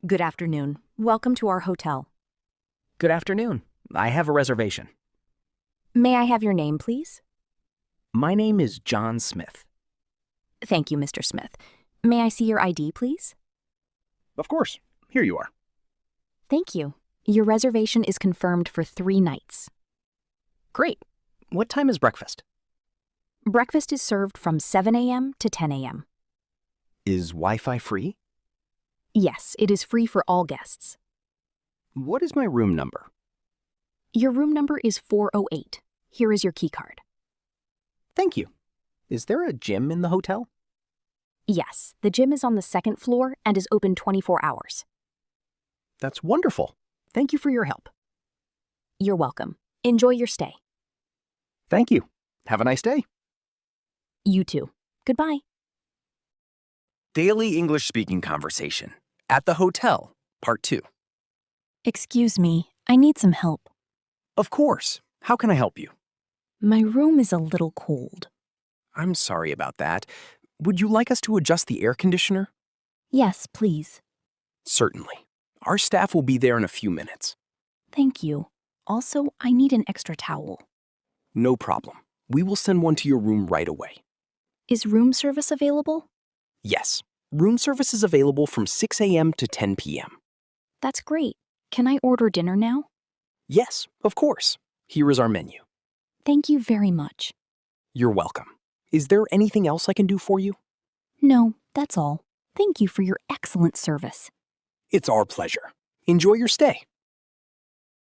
Good afternoon. Welcome to our hotel. Good afternoon. I have a reservation. May I have your name, please? My name is John Smith. Thank you, Mr. Smith. May I see your ID, please? Of course. Here you are. Thank you. Your reservation is confirmed for 3 nights. Great. What time is breakfast? Breakfast is served from 7 a.m. to 10 a.m. Is Wi-Fi free? Yes, it is free for all guests. What is my room number? Your room number is 408. Here is your key card. Thank you. Is there a gym in the hotel? Yes, the gym is on the 2nd floor and is open 24 hours. That's wonderful. Thank you for your help. You're welcome. Enjoy your stay. Thank you. Have a nice day. You too. Goodbye. Daily English Speaking Conversation at the Hotel, Part 2. Excuse me, I need some help. Of course. How can I help you? My room is a little cold. I'm sorry about that. Would you like us to adjust the air conditioner? Yes, please. Certainly. Our staff will be there in a few minutes. Thank you. Also, I need an extra towel. No problem. We will send one to your room right away. Is room service available? Yes. Room service is available from 6 a.m. to 10 p.m. That's great. Can I order dinner now? Yes, of course. Here is our menu. Thank you very much. You're welcome. Is there anything else I can do for you? No, that's all. Thank you for your excellent service. It's our pleasure. Enjoy your stay.